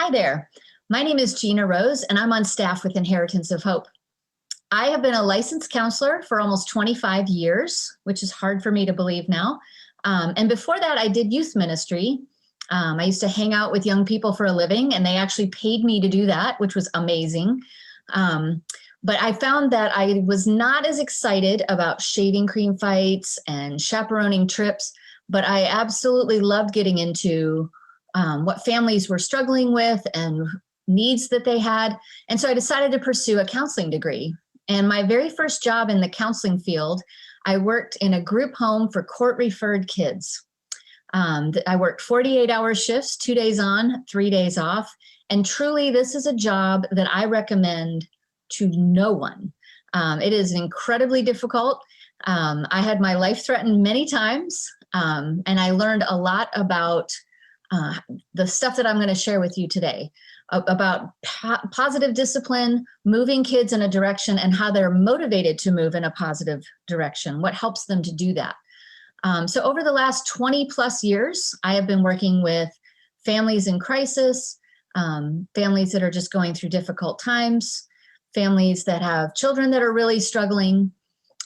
Hi there. My name is Gina Rose, and I'm on staff with Inheritance of Hope. I have been a licensed counselor for almost 25 years, which is hard for me to believe now. And before that, I did youth ministry. I used to hang out with young people for a living, and they actually paid me to do that, which was amazing. But I found that I was not as excited about shaving cream fights and chaperoning trips, but I absolutely loved getting into what families were struggling with and needs that they had. And so I decided to pursue a counseling degree. And my very first job in the counseling field, I worked in a group home for court-referred kids. I worked 48-hour shifts, 2 days on, 3 days off. And truly, this is a job that I recommend to no one. It is incredibly difficult. I had my life threatened many times, and I learned a lot about the stuff that I'm going to share with you today about positive discipline, moving kids in a direction, and how they're motivated to move in a positive direction, what helps them to do that. So over the last 20 plus years, I have been working with families in crisis, families that are just going through difficult times, families that have children that are really struggling.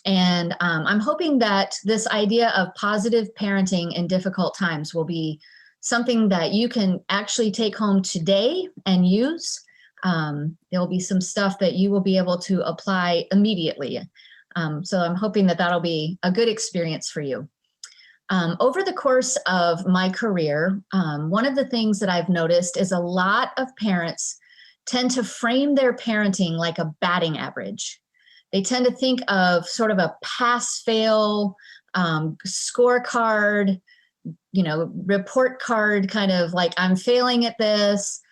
And I'm hoping that this idea of positive parenting in difficult times will be something that you can actually take home today and use. There'll be some stuff that you will be able to apply immediately. So I'm hoping that that'll be a good experience for you. Over the course of my career, one of the things that I've noticed is a lot of parents tend to frame their parenting like a batting average. They tend to think of sort of a pass-fail scorecard, report card, kind of like, I'm failing at this.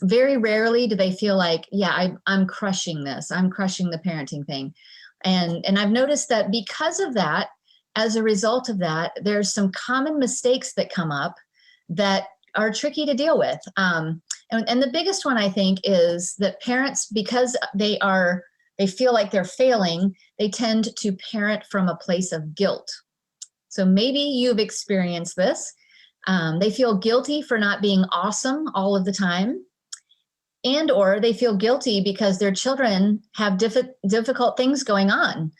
Very rarely do they feel like, yeah, I'm crushing this. I'm crushing the parenting thing. And I've noticed that because of that, as a result of that, there's some common mistakes that come up that are tricky to deal with. And the biggest one, I think, is that parents, because they feel like they're failing, they tend to parent from a place of guilt. So maybe you've experienced this. They feel guilty for not being awesome all of the time, and or they feel guilty because their children have difficult things going on,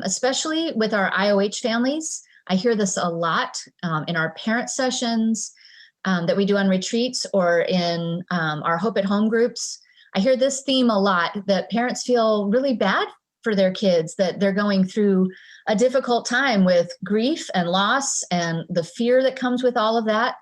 especially with our IoH families. I hear this a lot in our parent sessions that we do on retreats or in our Hope at Home groups. I hear this theme a lot, that parents feel really bad for their kids, that they're going through a difficult time with grief and loss and the fear that comes with all of that.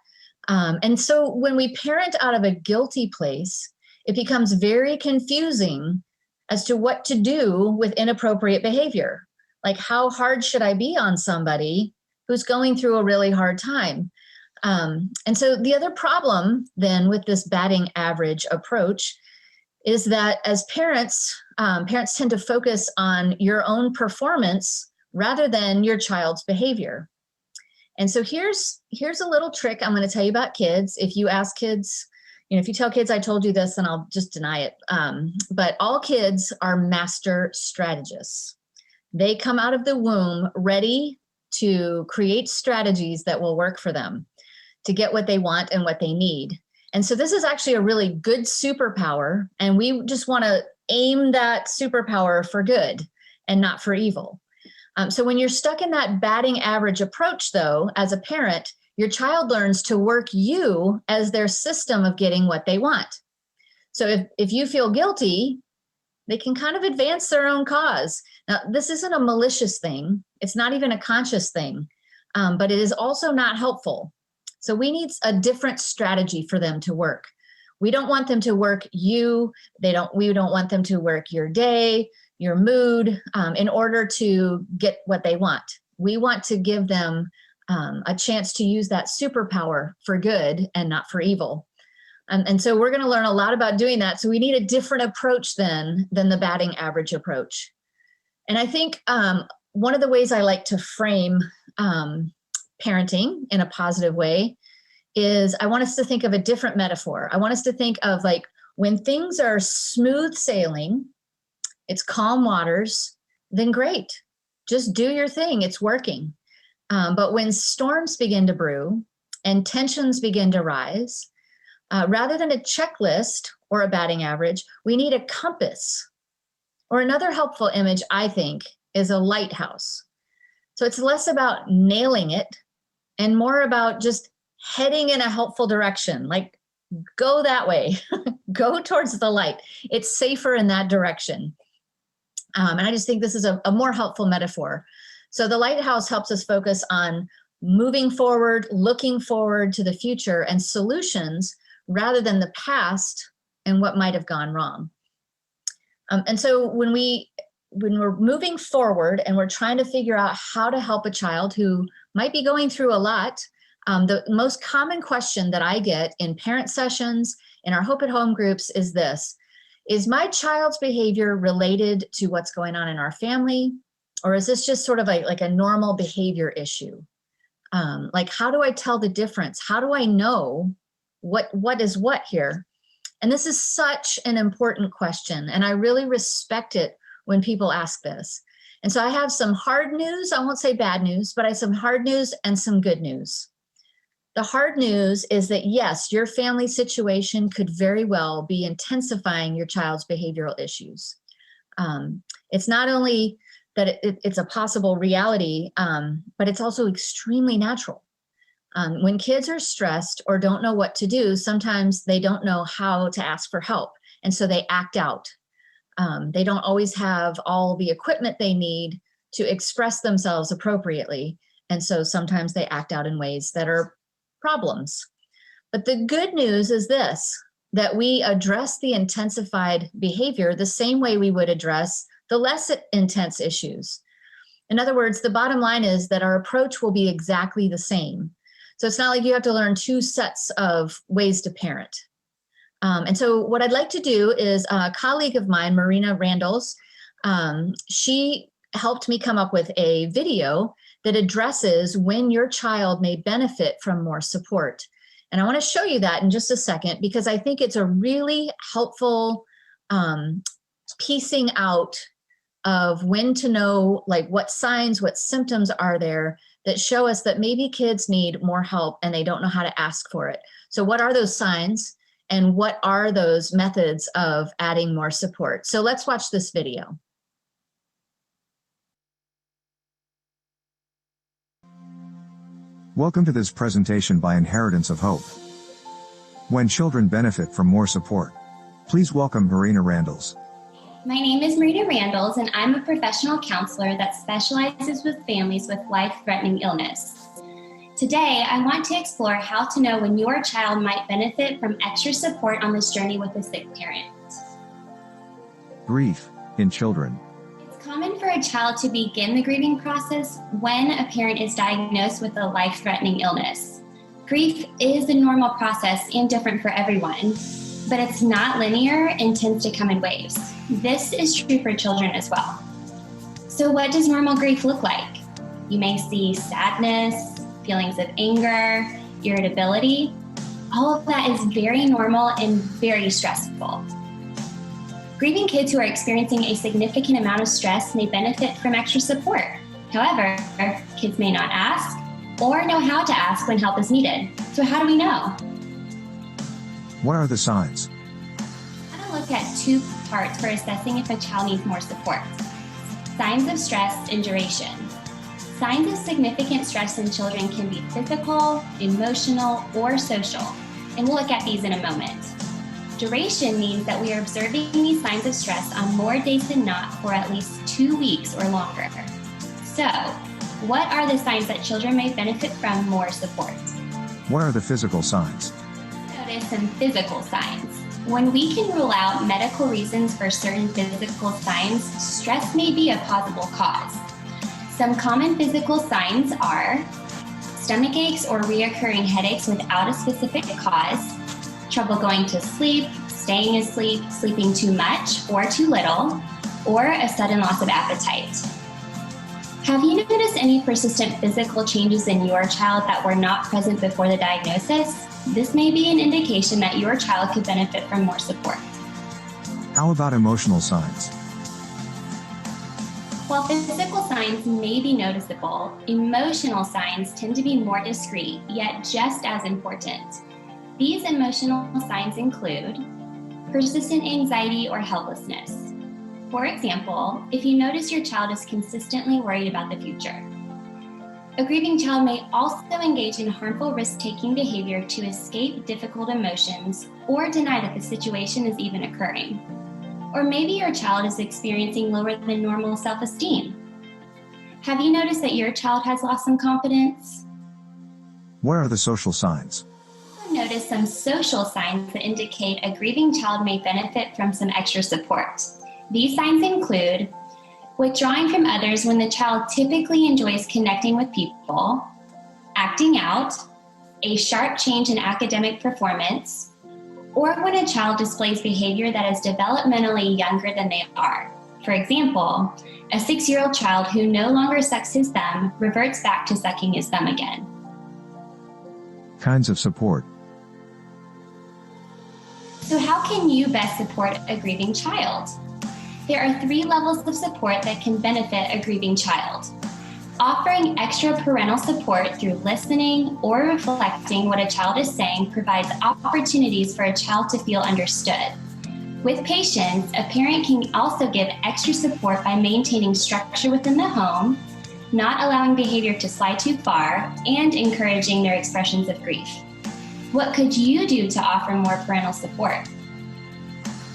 And so when we parent out of a guilty place, it becomes very confusing as to what to do with inappropriate behavior. Like, how hard should I be on somebody who's going through a really hard time? And so the other problem then with this batting average approach is that as parents, parents tend to focus on your own performance rather than your child's behavior. And so here's a little trick I'm going to tell you about kids. If you ask kids, if you tell kids I told you this, then I'll just deny it. But all kids are master strategists. They come out of the womb ready to create strategies that will work for them to get what they want and what they need. And so this is actually a really good superpower, and we just want to aim that superpower for good and not for evil. So when you're stuck in that batting average approach, though, as a parent, your child learns to work you as their system of getting what they want. So if you feel guilty, they can kind of advance their own cause. Now, this isn't a malicious thing. It's not even a conscious thing, but it is also not helpful. So we need a different strategy for them to work. We don't want them to work you. We don't want them to work your day, your mood, in order to get what they want. We want to give them a chance to use that superpower for good and not for evil. And so we're going to learn a lot about doing that. So we need a different approach than the batting average approach. And I think one of the ways I like to frame parenting in a positive way is I want us to think of a different metaphor. I want us to think of, like, when things are smooth sailing, it's calm waters, then great. Just do your thing. It's working. But when storms begin to brew and tensions begin to rise, Rather than a checklist or a batting average, we need a compass. Or another helpful image, I think, is a lighthouse. So it's less about nailing it and more about just heading in a helpful direction, like go that way, go towards the light. It's safer in that direction. And I just think this is a more helpful metaphor. So the lighthouse helps us focus on moving forward, looking forward to the future and solutions rather than the past and what might have gone wrong. And so when we're moving forward and we're trying to figure out how to help a child who might be going through a lot, the most common question that I get in parent sessions, in our Hope at Home groups is this: is my child's behavior related to what's going on in our family? Or is this just sort of like a normal behavior issue? Like, how do I tell the difference? How do I know what is what here? And this is such an important question, and I really respect it when people ask this. And so I have some hard news. I won't say bad news, but I have some hard news and some good news. The hard news is that, yes, your family situation could very well be intensifying your child's behavioral issues. It's not only that it's a possible reality, but it's also extremely natural. When kids are stressed or don't know what to do, sometimes they don't know how to ask for help, and so they act out. They don't always have all the equipment they need to express themselves appropriately, and so sometimes they act out in ways that are problems. But the good news is this, that we address the intensified behavior the same way we would address the less intense issues. In other words, the bottom line is that our approach will be exactly the same. So it's not like you have to learn two sets of ways to parent. And so what I'd like to do is a colleague of mine, Marina Randles, she helped me come up with a video that addresses when your child may benefit from more support. And I want to show you that in just a second, because I think it's a really helpful piecing out of when to know, like, what signs, what symptoms are there that show us that maybe kids need more help and they don't know how to ask for it. So what are those signs and what are those methods of adding more support? So let's watch this video. Welcome to this presentation by Inheritance of Hope. When children benefit from more support. Please welcome Marina Randles. My name is Marina Randles, and I'm a professional counselor that specializes with families with life-threatening illness. Today, I want to explore how to know when your child might benefit from extra support on this journey with a sick parent. Grief in children. It's common for a child to begin the grieving process when a parent is diagnosed with a life-threatening illness. Grief is a normal process and different for everyone, but it's not linear and tends to come in waves. This is true for children as well. So what does normal grief look like? You may see sadness, feelings of anger, irritability. All of that is very normal and very stressful. Grieving kids who are experiencing a significant amount of stress may benefit from extra support. However, kids may not ask or know how to ask when help is needed. So how do we know? What are the signs? I'm going to look at two parts for assessing if a child needs more support. Signs of stress and duration. Signs of significant stress in children can be physical, emotional, or social, and we'll look at these in a moment. Duration means that we are observing these signs of stress on more days than not for at least 2 weeks or longer. So, what are the signs that children may benefit from more support? What are the physical signs? Notice some physical signs. When we can rule out medical reasons for certain physical signs, stress may be a possible cause. Some common physical signs are stomach aches or reoccurring headaches without a specific cause, trouble going to sleep, staying asleep, sleeping too much or too little, or a sudden loss of appetite. Have you noticed any persistent physical changes in your child that were not present before the diagnosis? This may be an indication that your child could benefit from more support. How about emotional signs? While physical signs may be noticeable, emotional signs tend to be more discreet, yet just as important. These emotional signs include persistent anxiety or helplessness. For example, if you notice your child is consistently worried about the future. A grieving child may also engage in harmful risk-taking behavior to escape difficult emotions or deny that the situation is even occurring. Or maybe your child is experiencing lower than normal self-esteem. Have you noticed that your child has lost some confidence? What are the social signs? Notice some social signs that indicate a grieving child may benefit from some extra support. These signs include withdrawing from others when the child typically enjoys connecting with people, acting out, a sharp change in academic performance, or when a child displays behavior that is developmentally younger than they are. For example, a 6-year-old child who no longer sucks his thumb reverts back to sucking his thumb again. Kinds of support. So how can you best support a grieving child? There are 3 levels of support that can benefit a grieving child. Offering extra parental support through listening or reflecting what a child is saying provides opportunities for a child to feel understood. With patience, a parent can also give extra support by maintaining structure within the home, not allowing behavior to slide too far, and encouraging their expressions of grief. What could you do to offer more parental support?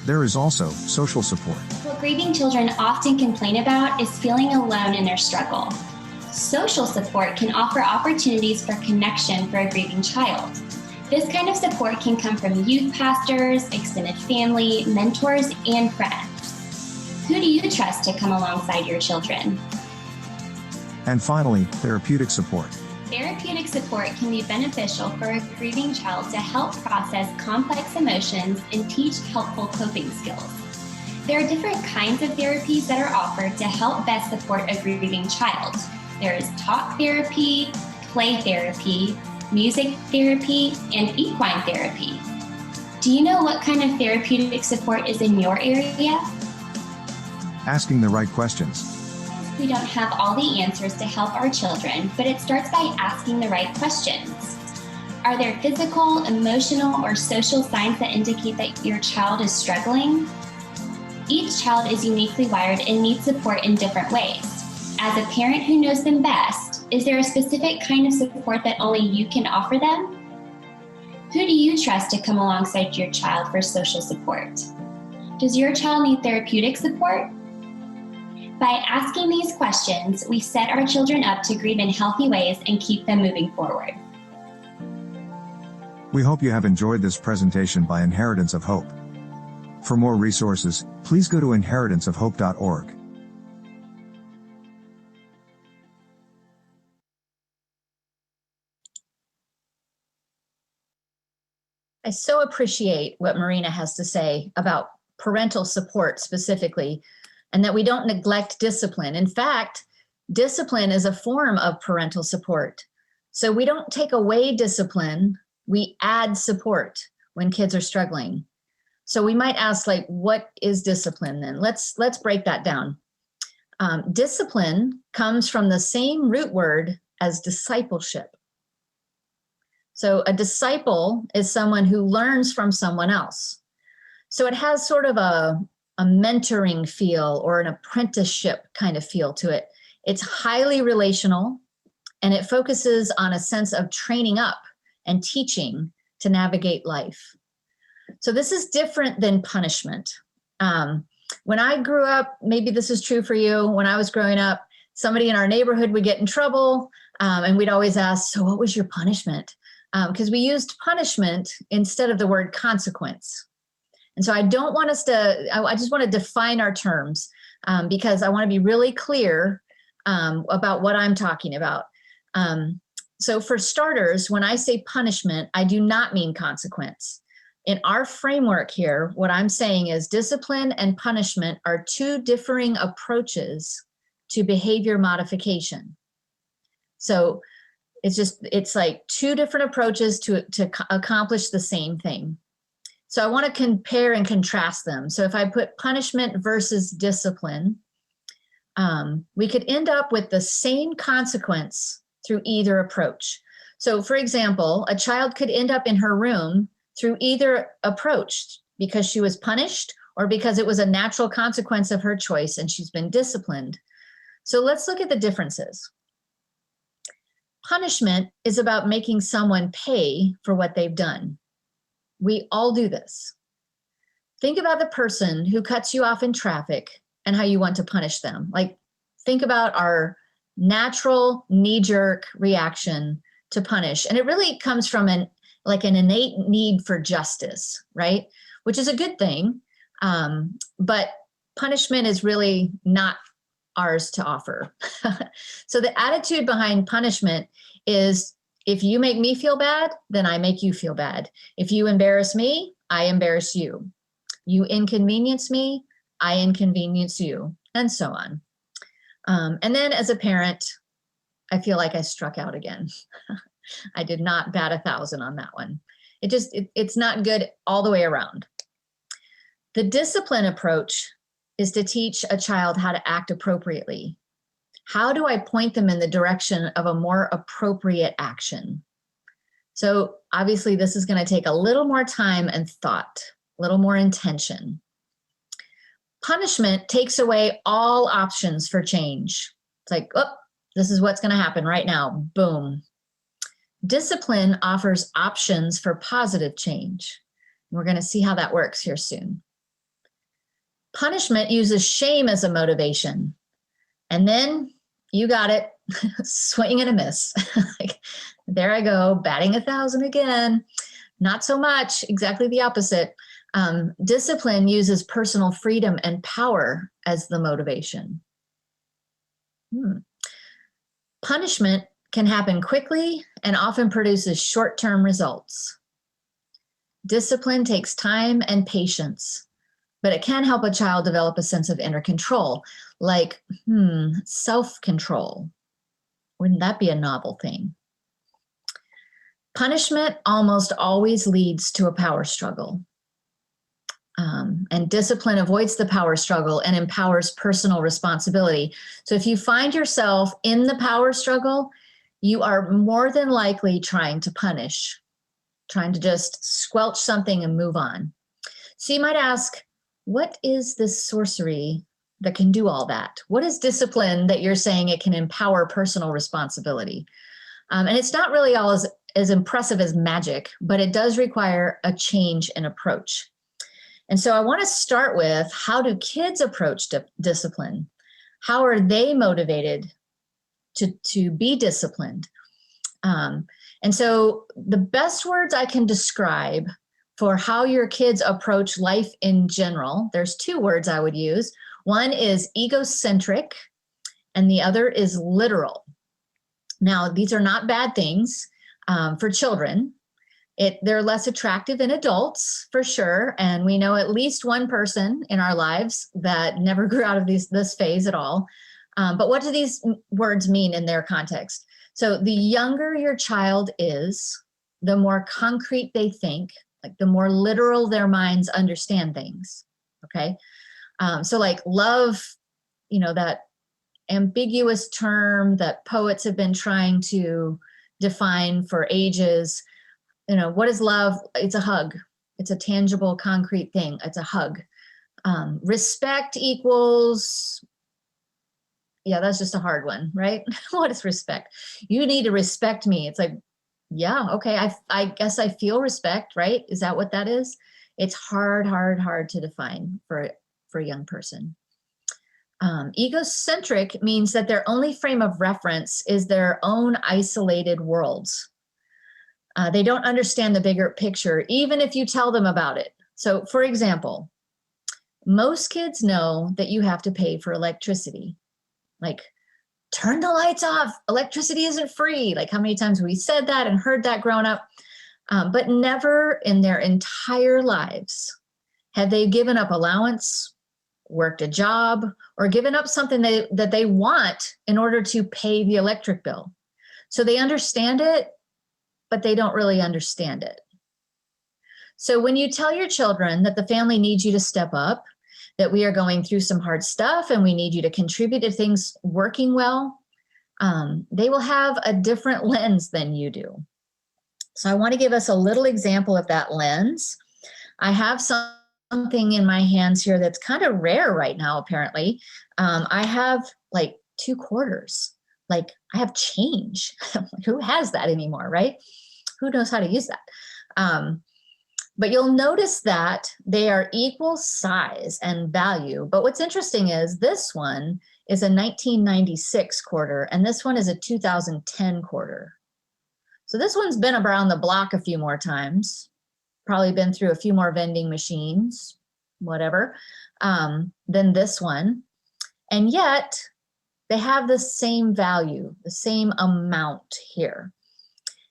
There is also social support. What grieving children often complain about is feeling alone in their struggle. Social support can offer opportunities for connection for a grieving child. This kind of support can come from youth pastors, extended family, mentors, and friends. Who do you trust to come alongside your children? And finally, therapeutic support. Therapeutic support can be beneficial for a grieving child to help process complex emotions and teach helpful coping skills. There are different kinds of therapies that are offered to help best support a grieving child. There is talk therapy, play therapy, music therapy, and equine therapy. Do you know what kind of therapeutic support is in your area? Asking the right questions. We don't have all the answers to help our children, but it starts by asking the right questions. Are there physical, emotional, or social signs that indicate that your child is struggling? Each child is uniquely wired and needs support in different ways. As a parent who knows them best, is there a specific kind of support that only you can offer them? Who do you trust to come alongside your child for social support? Does your child need therapeutic support? By asking these questions, we set our children up to grieve in healthy ways and keep them moving forward. We hope you have enjoyed this presentation by Inheritance of Hope. For more resources, please go to inheritanceofhope.org. I so appreciate what Marina has to say about parental support specifically, and that we don't neglect discipline. In fact, discipline is a form of parental support. So we don't take away discipline, we add support when kids are struggling. So we might ask, like, what is discipline then? Let's break that down. Discipline comes from the same root word as discipleship. So a disciple is someone who learns from someone else. So it has sort of a mentoring feel or an apprenticeship kind of feel to it. It's highly relational, and it focuses on a sense of training up and teaching to navigate life. So this is different than punishment. When I grew up, maybe this is true for you, when I was growing up, somebody in our neighborhood would get in trouble, and we'd always ask, so what was your punishment? Because we used punishment instead of the word consequence. And so I don't want us to, I just want to define our terms because I want to be really clear about what I'm talking about. So for starters, when I say punishment, I do not mean consequence. In our framework here, what I'm saying is discipline and punishment are 2 differing approaches to behavior modification. So it's like 2 different approaches to accomplish the same thing. So I want to compare and contrast them. So if I put punishment versus discipline, we could end up with the same consequence through either approach. So for example, a child could end up in her room through either approach, because she was punished or because it was a natural consequence of her choice and she's been disciplined. So let's look at the differences. Punishment is about making someone pay for what they've done. We all do this. Think about the person who cuts you off in traffic and how you want to punish them. Like, think about our natural knee-jerk reaction to punish. And it really comes from an innate need for justice, right? Which is a good thing. But punishment is really not ours to offer. So the attitude behind punishment is, if you make me feel bad, then I make you feel bad. If you embarrass me, I embarrass you. You inconvenience me, I inconvenience you, and so on. And then as a parent, I feel like I struck out again. I did not bat 1,000 on that one. It's not good all the way around. The discipline approach is to teach a child how to act appropriately. How do I point them in the direction of a more appropriate action? So obviously this is going to take a little more time and thought, a little more intention. Punishment takes away all options for change. It's like, oh, this is what's going to happen right now. Boom. Discipline offers options for positive change. We're going to see how that works here soon. Punishment uses shame as a motivation. And then you got it, swing and a miss. Like, there I go, batting 1,000 again. Not so much, exactly the opposite. Discipline uses personal freedom and power as the motivation. Punishment can happen quickly and often produces short-term results. Discipline takes time and patience, but it can help a child develop a sense of inner control, like self-control. Wouldn't that be a novel thing? Punishment almost always leads to a power struggle. And discipline avoids the power struggle and empowers personal responsibility. So if you find yourself in the power struggle, you are more than likely trying to punish, trying to just squelch something and move on. So you might ask, what is this sorcery that can do all that? What is discipline that you're saying it can empower personal responsibility? And it's not really all as impressive as magic, but it does require a change in approach. And so I want to start with, how do kids approach discipline? How are they motivated to be disciplined? And so the best words I can describe for how your kids approach life in general, there's 2 words I would use. One is egocentric, and the other is literal. Now, these are not bad things for children. They're less attractive in adults, for sure. And we know at least one person in our lives that never grew out of this phase at all. But what do these words mean in their context? So the younger your child is, the more concrete they think, like the more literal their minds understand things, okay? So like love, that ambiguous term that poets have been trying to define for ages. What is love? It's a hug. It's a tangible, concrete thing. It's a hug. Respect equals, yeah, that's just a hard one, right? What is respect? You need to respect me. It's like, yeah, okay, I guess I feel respect, right? Is that what that is? It's hard to define for a young person. Egocentric means that their only frame of reference is their own isolated worlds. They don't understand the bigger picture, even if you tell them about it. So for example, most kids know that you have to pay for electricity. Like, turn the lights off, electricity isn't free. Like, how many times we said that and heard that growing up, but never in their entire lives have they given up allowance, worked a job, or given up something that they want in order to pay the electric bill. So they understand it, but they don't really understand it. So when you tell your children that the family needs you to step up, that we are going through some hard stuff and we need you to contribute to things working well, they will have a different lens than you do. So I want to give us a little example of that lens. I have something in my hands here that's kind of rare right now, apparently. I have like 2 quarters. Like I have change. Who has that anymore, right? Who knows how to use that? But you'll notice that they are equal size and value. But what's interesting is this one is a 1996 quarter, and this one is a 2010 quarter. So this one's been around the block a few more times, probably been through a few more vending machines, whatever, than this one. And yet they have the same value, the same amount here.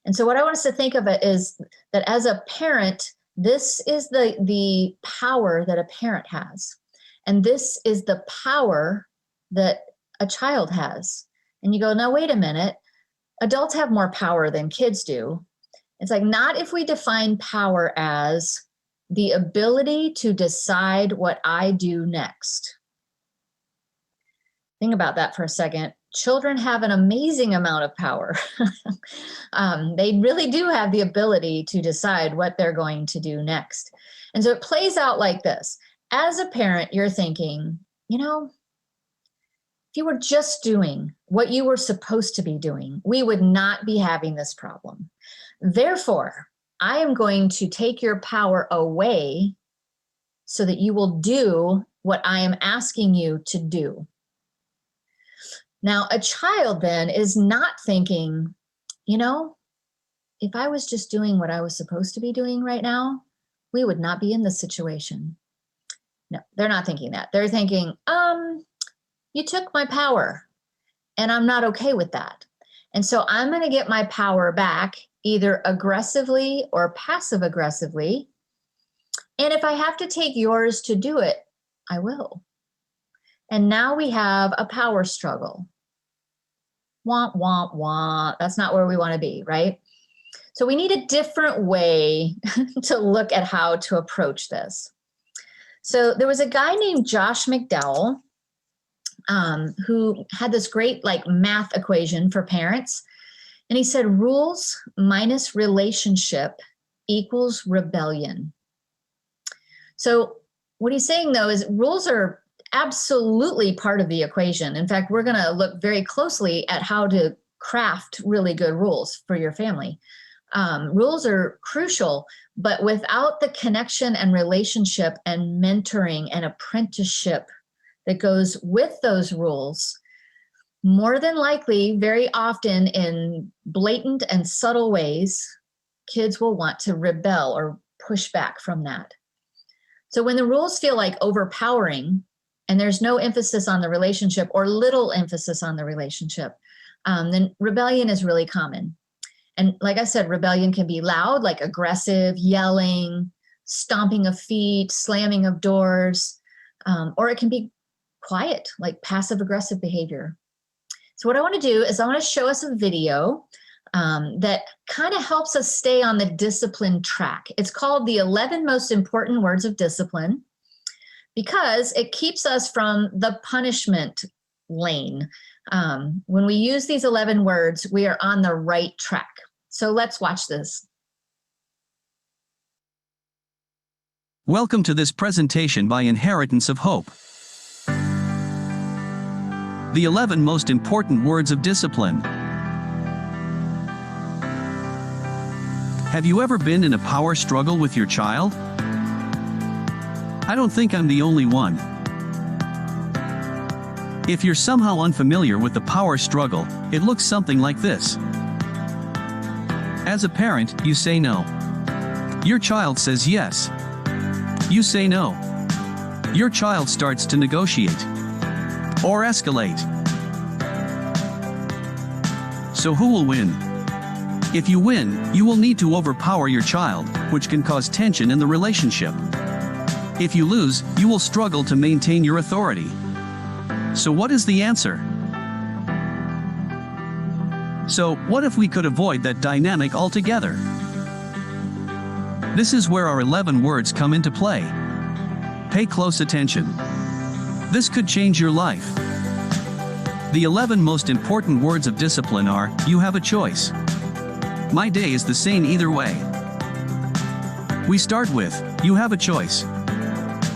And so what I want us to think of it is that as a parent, this is the power that a parent has. And this is the power that a child has. And you go, no, wait a minute. Adults have more power than kids do. It's like, not if we define power as the ability to decide what I do next. Think about that for a second. Children have an amazing amount of power. They really do have the ability to decide what they're going to do next. And so it plays out like this. As a parent, you're thinking, you know, if you were just doing what you were supposed to be doing, we would not be having this problem. Therefore, I am going to take your power away so that you will do what I am asking you to do. Now, a child then is not thinking, you know, if I was just doing what I was supposed to be doing right now, we would not be in this situation. No, they're not thinking that. They're thinking, you took my power and I'm not okay with that. And so I'm going to get my power back either aggressively or passive aggressively. And if I have to take yours to do it, I will. And now we have a power struggle. Womp, womp, womp. That's not where we want to be, right? So we need a different way to look at how to approach this. So there was a guy named Josh McDowell who had this great like math equation for parents. And he said, rules minus relationship equals rebellion. So what he's saying though is rules are absolutely part of the equation. In fact, we're going to look very closely at how to craft really good rules for your family. Rules are crucial, but without the connection and relationship and mentoring and apprenticeship that goes with those rules, more than likely, very often in blatant and subtle ways, kids will want to rebel or push back from that. So when the rules feel like overpowering and there's no emphasis on the relationship or little emphasis on the relationship, then rebellion is really common. And like I said, rebellion can be loud, like aggressive, yelling, stomping of feet, slamming of doors, or it can be quiet, like passive aggressive behavior. So what I want to do is I want to show us a video that kind of helps us stay on the discipline track. It's called the 11 Most Important Words of Discipline because it keeps us from the punishment lane. When we use these 11 words, we are on the right track. So let's watch this. Welcome to this presentation by Inheritance of Hope. The 11 most important words of discipline. Have you ever been in a power struggle with your child? I don't think I'm the only one. If you're somehow unfamiliar with the power struggle, it looks something like this. As a parent, you say no. Your child says yes. You say no. Your child starts to negotiate or escalate. So who will win? If you win, you will need to overpower your child, which can cause tension in the relationship. If you lose, you will struggle to maintain your authority. So what is the answer? So, what if we could avoid that dynamic altogether? This is where our 11 words come into play. Pay close attention. This could change your life. The 11 most important words of discipline are, you have a choice. My day is the same either way. We start with, you have a choice.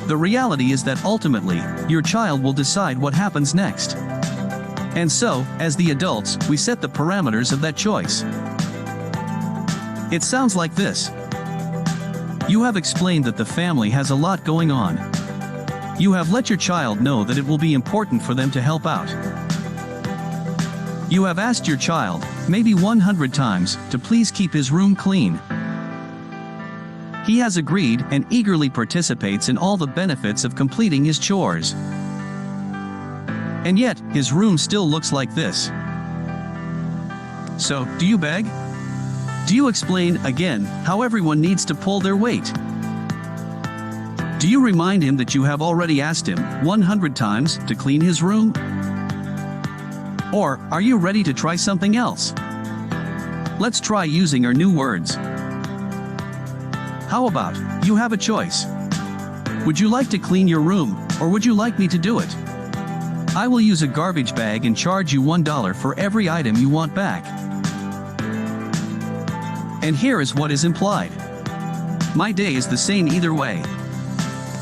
The reality is that ultimately, your child will decide what happens next. And so, as the adults, we set the parameters of that choice. It sounds like this. You have explained that the family has a lot going on. You have let your child know that it will be important for them to help out. You have asked your child, maybe 100 times, to please keep his room clean. He has agreed and eagerly participates in all the benefits of completing his chores. And yet, his room still looks like this. So, do you beg? Do you explain, again, how everyone needs to pull their weight? Do you remind him that you have already asked him 100 times to clean his room? Or, are you ready to try something else? Let's try using our new words. How about, you have a choice. Would you like to clean your room, or would you like me to do it? I will use a garbage bag and charge you $1 for every item you want back. And here is what is implied. My day is the same either way.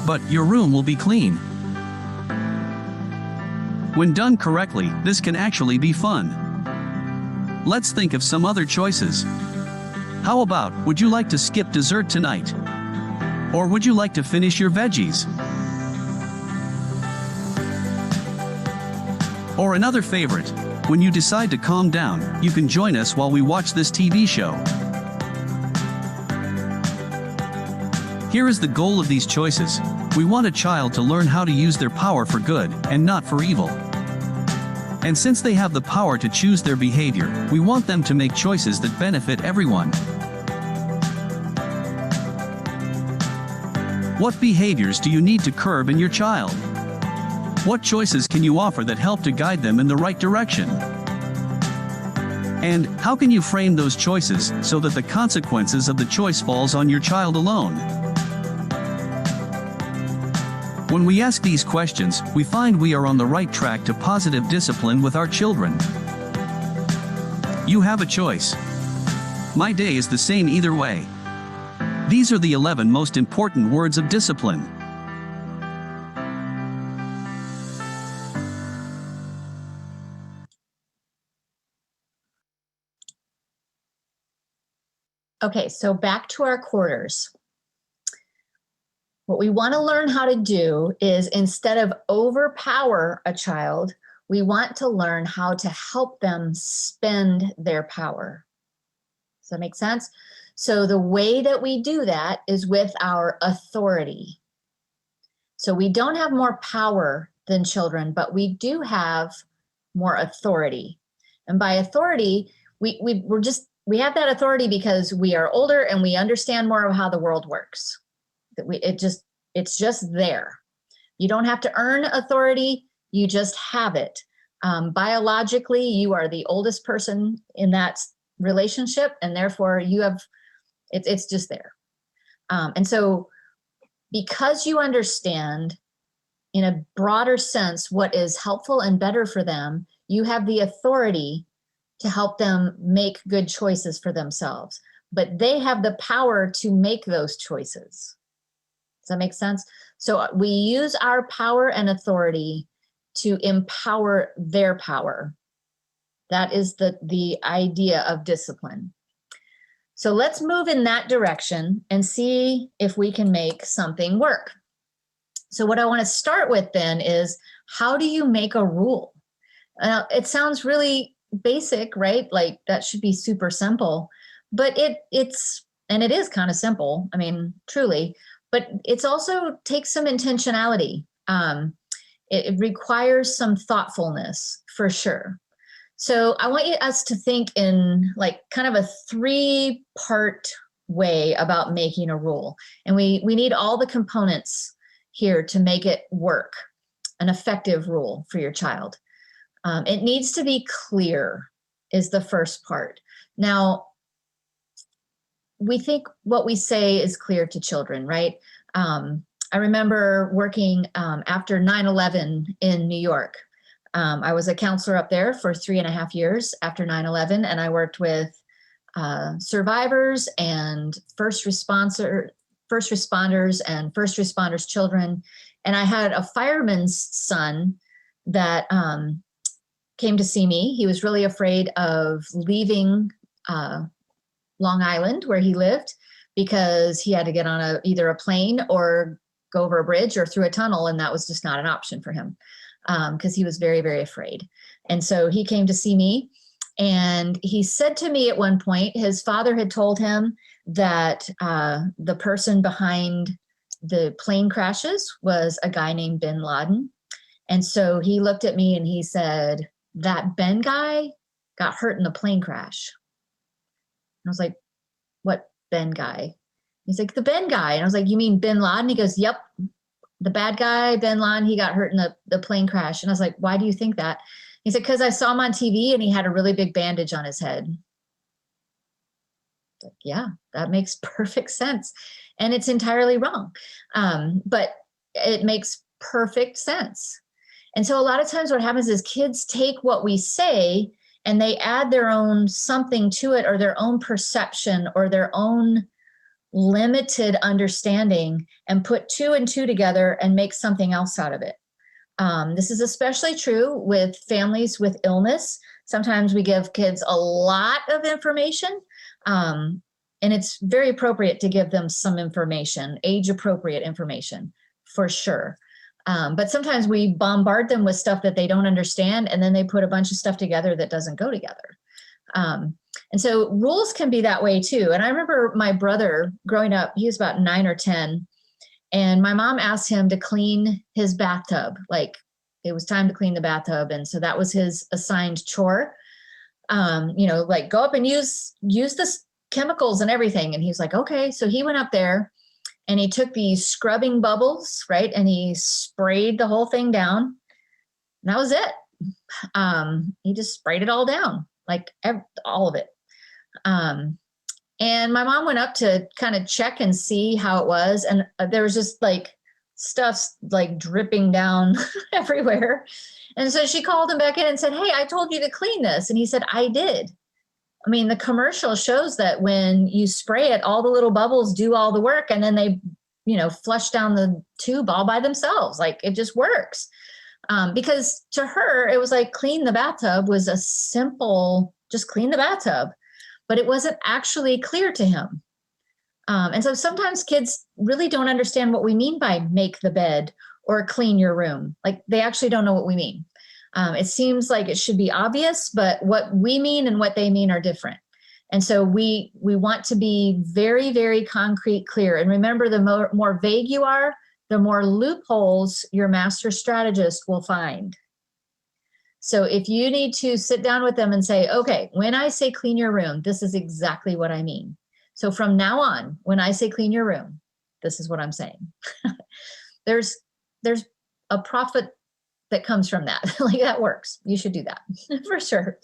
But your room will be clean. When done correctly, this can actually be fun. Let's think of some other choices. How about, would you like to skip dessert tonight? Or would you like to finish your veggies? Or another favorite, when you decide to calm down, you can join us while we watch this TV show. Here is the goal of these choices. We want a child to learn how to use their power for good and not for evil. And since they have the power to choose their behavior, we want them to make choices that benefit everyone. What behaviors do you need to curb in your child? What choices can you offer that help to guide them in the right direction? And how can you frame those choices so that the consequences of the choice falls on your child alone? When we ask these questions, we find we are on the right track to positive discipline with our children. You have a choice. My day is the same either way. These are the 11 most important words of discipline. Okay, so back to our quarters. What we want to learn how to do is, instead of overpower a child, we want to learn how to help them spend their power. Does that make sense? So the way that we do that is with our authority. So we don't have more power than children, but we do have more authority. And by authority, we have that authority because we are older and we understand more of how the world works. It's just there. You don't have to earn authority, you just have it. Biologically, you are the oldest person in that relationship, and therefore it's just there. And so because you understand in a broader sense what is helpful and better for them, you have the authority to help them make good choices for themselves. But they have the power to make those choices. Does that make sense? So we use our power and authority to empower their power. That is the idea of discipline. So let's move in that direction and see if we can make something work. So what I want to start with then is, how do you make a rule? It sounds really basic, right? Like that should be super simple, but it is kind of simple. I mean, truly. But it's also takes some intentionality. It requires some thoughtfulness for sure. So I want us to think in like kind of a 3-part way about making a rule. And we need all the components here to make it work, an effective rule for your child. It needs to be clear is the first part. Now, we think what we say is clear to children, right? I remember working after 9/11 in New York. I was a counselor up there for 3.5 years after 9/11, and I worked with survivors and first responders and first responders' children. And I had a fireman's son that came to see me. He was really afraid of leaving Long Island, where he lived, because he had to get on either a plane or go over a bridge or through a tunnel, and that was just not an option for him because he was very, very afraid. And so he came to see me, and he said to me at one point, his father had told him that the person behind the plane crashes was a guy named bin Laden. And so he looked at me and he said, that Ben guy got hurt in the plane crash. And I was like, what Ben guy? He's like, the Ben guy. And I was like, you mean bin Laden? He goes, yep, the bad guy, bin Laden, he got hurt in the plane crash. And I was like, why do you think that? He said, because I saw him on TV and he had a really big bandage on his head. Like, yeah, that makes perfect sense. And it's entirely wrong. But it makes perfect sense. And so a lot of times what happens is kids take what we say and they add their own something to it, or their own perception or their own limited understanding, and put two and two together and make something else out of it. This is especially true with families with illness. Sometimes we give kids a lot of information, and it's very appropriate to give them some information, age-appropriate information, for sure. But sometimes we bombard them with stuff that they don't understand, and then they put a bunch of stuff together that doesn't go together. And so rules can be that way too. And I remember my brother growing up, he was about 9 or 10, and my mom asked him to clean his bathtub. Like, it was time to clean the bathtub. And so that was his assigned chore. Like, go up and use the chemicals and everything. And he's like, okay. So he went up there and he took these scrubbing bubbles, right? And he sprayed the whole thing down. And that was it. He just sprayed it all down, like all of it. And my mom went up to kind of check and see how it was. And there was just like stuff like dripping down everywhere. And so she called him back in and said, hey, I told you to clean this. And he said, I did. I mean, the commercial shows that when you spray it, all the little bubbles do all the work, and then they, flush down the tube all by themselves. Like, it just works. Because to her, it was like clean the bathtub was a simple, just clean the bathtub, but it wasn't actually clear to him. And so sometimes kids really don't understand what we mean by make the bed or clean your room. Like, they actually don't know what we mean. It seems like it should be obvious, but what we mean and what they mean are different. And so we want to be very, very concrete, clear. And remember, the more vague you are, the more loopholes your master strategist will find. So if you need to sit down with them and say, okay, when I say clean your room, this is exactly what I mean. So from now on, when I say clean your room, this is what I'm saying. There's a profit that comes from that. Like, that works. You should do that for sure.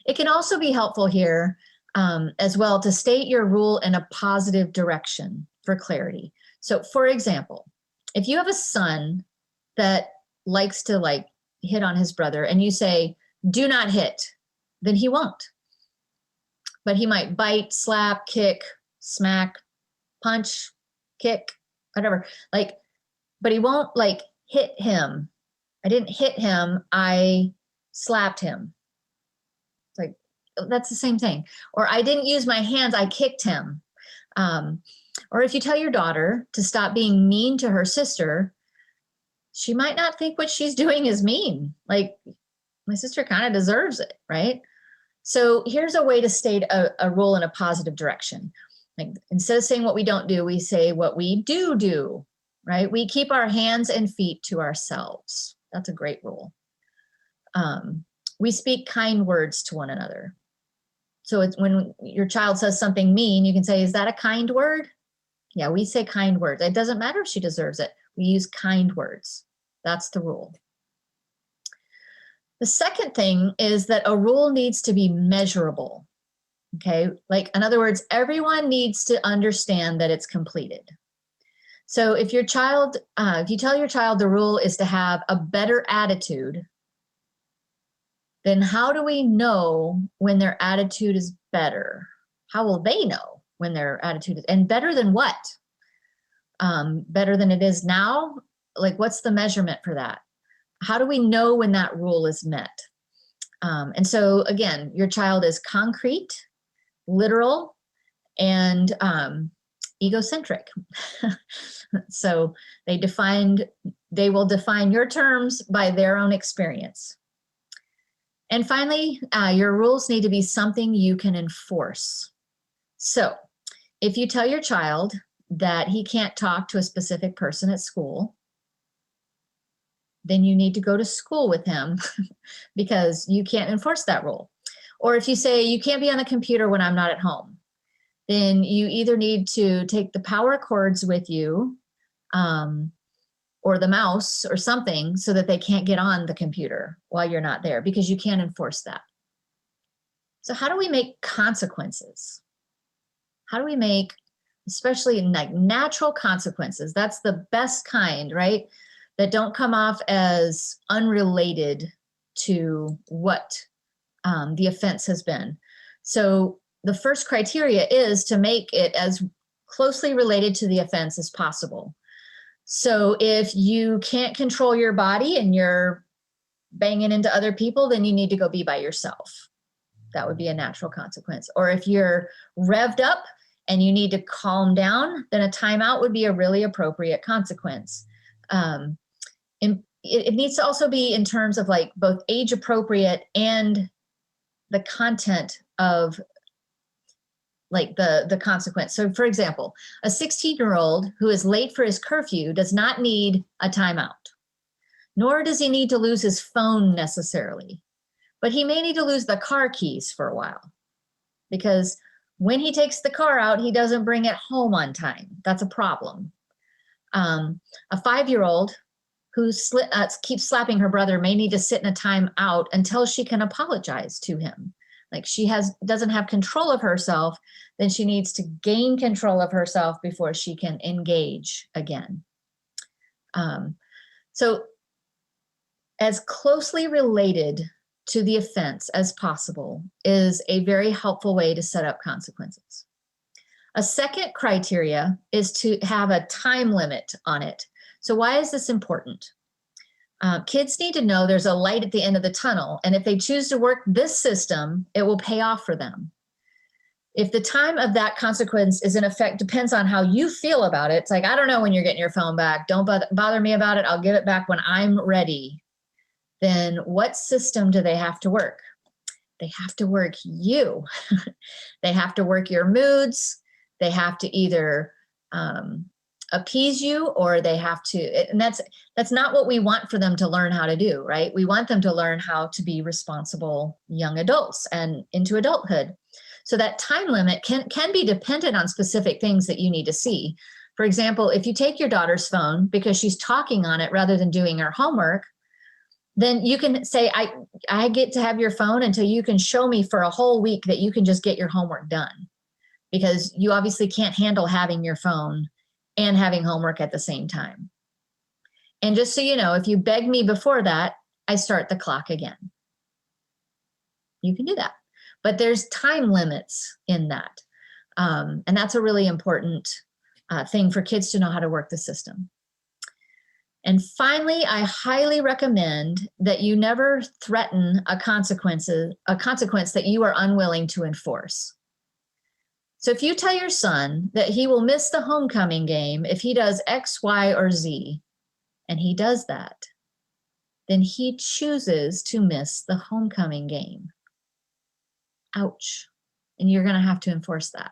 It can also be helpful here as well to state your rule in a positive direction for clarity. So for example, if you have a son that likes to hit on his brother and you say, do not hit, then he won't. But he might bite, slap, kick, smack, punch, kick, whatever. But he won't hit him. I didn't hit him, I slapped him. It's like, that's the same thing. Or I didn't use my hands, I kicked him. Or if you tell your daughter to stop being mean to her sister, she might not think what she's doing is mean. Like, my sister kind of deserves it, right? So here's a way to state a rule in a positive direction. Like, instead of saying what we don't do, we say what we do, right? We keep our hands and feet to ourselves. That's a great rule. We speak kind words to one another. So it's when your child says something mean, you can say, is that a kind word? Yeah, we say kind words. It doesn't matter if she deserves it. We use kind words. That's the rule. The second thing is that a rule needs to be measurable. Okay, in other words, everyone needs to understand that it's completed. So if you tell your child the rule is to have a better attitude, then how do we know when their attitude is better? How will they know when their attitude is, and better than what? Better than it is now? Like, what's the measurement for that? How do we know when that rule is met? And so again, your child is concrete, literal, and egocentric. So they will define your terms by their own experience. And finally, your rules need to be something you can enforce. So if you tell your child that he can't talk to a specific person at school, then you need to go to school with him because you can't enforce that rule. Or if you say you can't be on the computer when I'm not at home, then you either need to take the power cords with you or the mouse or something so that they can't get on the computer while you're not there, because you can't enforce that. So how do we make consequences? How do we make, especially in like natural consequences? That's the best kind, right? That don't come off as unrelated to what the offense has been. So the first criteria is to make it as closely related to the offense as possible. So if you can't control your body and you're banging into other people, then you need to go be by yourself. That would be a natural consequence. Or if you're revved up and you need to calm down, then a timeout would be a really appropriate consequence. It needs to also be in terms of like both age appropriate and the content of like the consequence. So for example, a 16-year-old who is late for his curfew does not need a timeout, nor does he need to lose his phone necessarily, but he may need to lose the car keys for a while, because when he takes the car out, he doesn't bring it home on time. That's a problem. A 5-year-old who keeps slapping her brother may need to sit in a timeout until she can apologize to him. Like she doesn't have control of herself, then she needs to gain control of herself before she can engage again. So as closely related to the offense as possible is a very helpful way to set up consequences. A second criteria is to have a time limit on it. So why is this important? Kids need to know there's a light at the end of the tunnel, and if they choose to work this system, it will pay off for them. If the time of that consequence is in effect depends on how you feel about it, it's like, I don't know when you're getting your phone back. Don't bother me about it. I'll give it back when I'm ready. Then what system do they have to work? They have to work you. They have to work your moods. They have to either appease you, or they have to, and that's not what we want for them to learn how to do, right? We want them to learn how to be responsible young adults and into adulthood. So that time limit can be dependent on specific things that you need to see. For example, if you take your daughter's phone because she's talking on it rather than doing her homework, then you can say, I get to have your phone until you can show me for a whole week that you can just get your homework done, because you obviously can't handle having your phone and having homework at the same time. And just so you know, if you beg me before that, I start the clock again. You can do that. But there's time limits in that. And that's a really important thing for kids to know how to work the system. And finally, I highly recommend that you never threaten a consequence that you are unwilling to enforce. So if you tell your son that he will miss the homecoming game if he does X, Y, or Z, and he does that, then he chooses to miss the homecoming game. Ouch. And you're going to have to enforce that.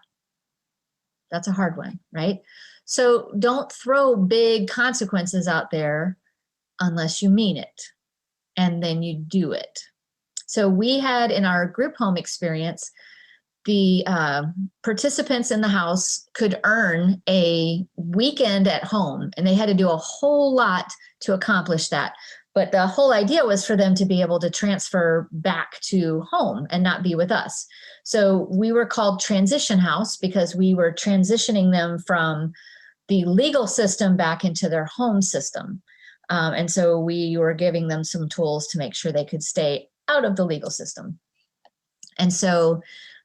That's a hard one, right? So don't throw big consequences out there unless you mean it, and then you do it. So we had in our group home experience, the participants in the house could earn a weekend at home, and they had to do a whole lot to accomplish that. But the whole idea was for them to be able to transfer back to home and not be with us. So we were called Transition House because we were transitioning them from the legal system back into their home system. And so we were giving them some tools to make sure they could stay out of the legal system. And so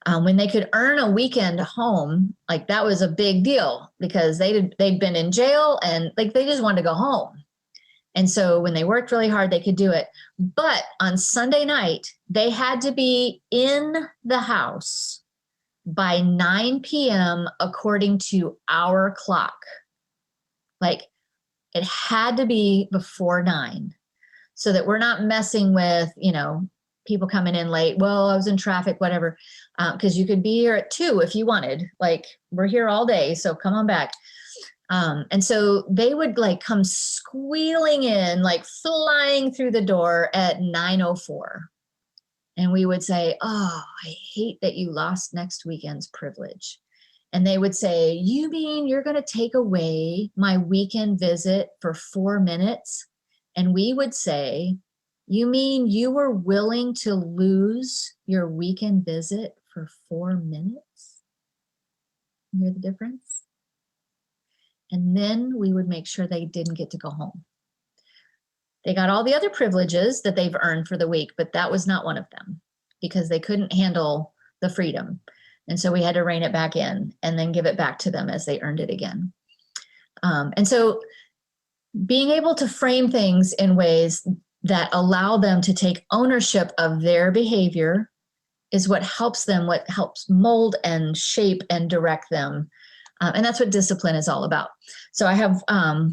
when they could earn a weekend home, like that was a big deal because they'd been in jail and like they just wanted to go home. And so when they worked really hard, they could do it. But on Sunday night, they had to be in the house by 9 p.m. according to our clock. Like it had to be before 9 so that we're not messing with, people coming in late. Well, I was in traffic, whatever. Because you could be here at 2 if you wanted. Like we're here all day, so come on back. And so they would like come squealing in, like flying through the door at 9:04. And we would say, oh, I hate that you lost next weekend's privilege. And they would say, you mean you're going to take away my weekend visit for 4 minutes? And we would say, you mean you were willing to lose your weekend visit for 4 minutes? You hear the difference? And then we would make sure they didn't get to go home. They got all the other privileges that they've earned for the week, but that was not one of them because they couldn't handle the freedom. And so we had to rein it back in and then give it back to them as they earned it again. And so being able to frame things in ways that allow them to take ownership of their behavior is what helps them, what helps mold and shape and direct them. And that's what discipline is all about. So I have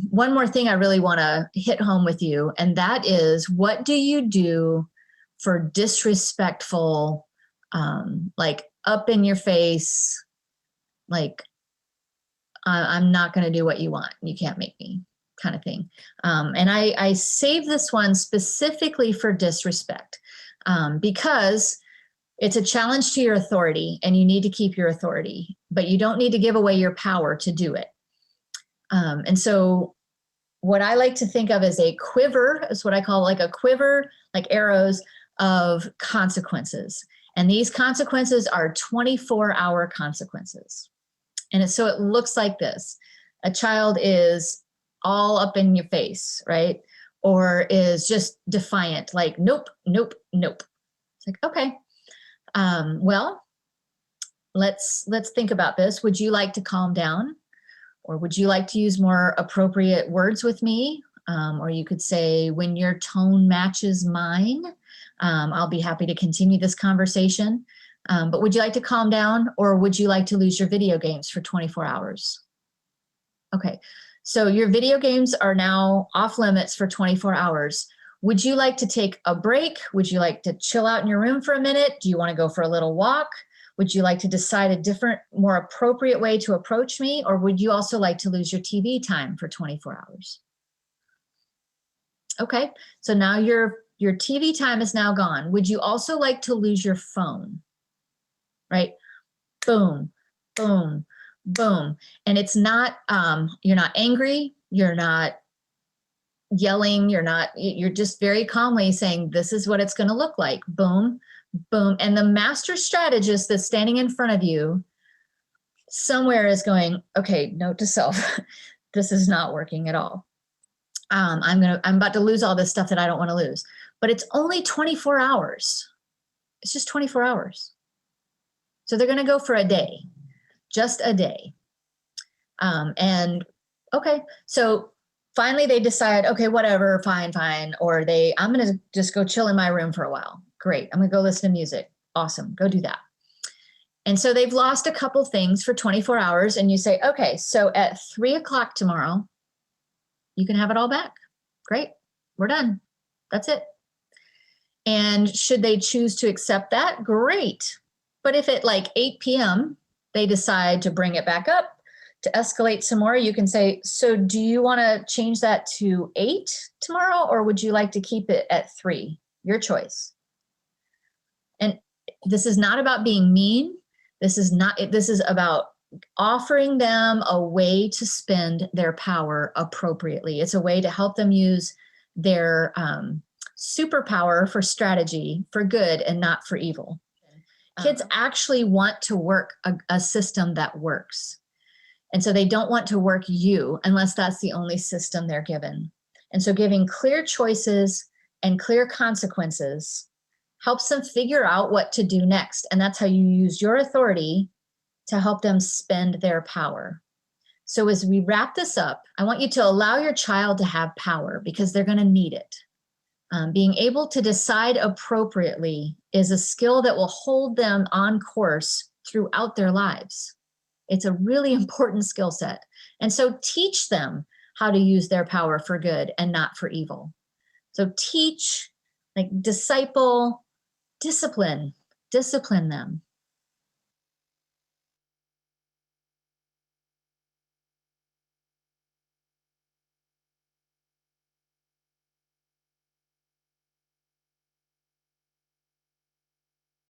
one more thing I really want to hit home with you, and that is, what do you do for disrespectful, like up in your face, like I'm not going to do what you want. You can't make me kind of thing. And I save this one specifically for disrespect because it's a challenge to your authority and you need to keep your authority, but you don't need to give away your power to do it. And so what I like to think of as a quiver is what I call like a quiver, like arrows of consequences. And these consequences are 24-hour consequences. And so it looks like this. A child is all up in your face, right? Or is just defiant, like, nope, nope, nope. It's like, okay. Well, let's think about this. Would you like to calm down? Or would you like to use more appropriate words with me? Or you could say, when your tone matches mine, I'll be happy to continue this conversation. But would you like to calm down, or would you like to lose your video games for 24 hours? Okay, so your video games are now off limits for 24 hours. Would you like to take a break? Would you like to chill out in your room for a minute? Do you want to go for a little walk? Would you like to decide a different, more appropriate way to approach me? Or would you also like to lose your TV time for 24 hours? Okay, so now your TV time is now gone. Would you also like to lose your phone? Right? Boom, boom, boom. And it's not, you're not angry, you're not yelling, you're just very calmly saying, this is what it's going to look like. Boom, boom. And the master strategist that's standing in front of you somewhere is going, okay, note to self, this is not working at all. I'm about to lose all this stuff that I don't want to lose, but it's only 24 hours. It's just 24 hours. So they're going to go for a day, just a day. And okay, so finally they decide, okay, whatever, fine. Or I'm going to just go chill in my room for a while. Great. I'm going to go listen to music. Awesome. Go do that. And so they've lost a couple things for 24 hours. And you say, okay, so at 3 o'clock tomorrow, you can have it all back. Great. We're done. That's it. And should they choose to accept that? Great. But if at like 8 p.m., they decide to bring it back up, to escalate some more, you can say, so do you want to change that to 8 tomorrow, or would you like to keep it at 3? Your choice. And this is not about being mean. This is about offering them a way to spend their power appropriately. It's a way to help them use their superpower for strategy, for good, and not for evil. Kids actually want to work a system that works. And so they don't want to work you unless that's the only system they're given. And so giving clear choices and clear consequences helps them figure out what to do next. And that's how you use your authority to help them spend their power. So as we wrap this up, I want you to allow your child to have power because they're going to need it. Being able to decide appropriately is a skill that will hold them on course throughout their lives. It's a really important skill set. And so teach them how to use their power for good and not for evil. So teach, like disciple, discipline them.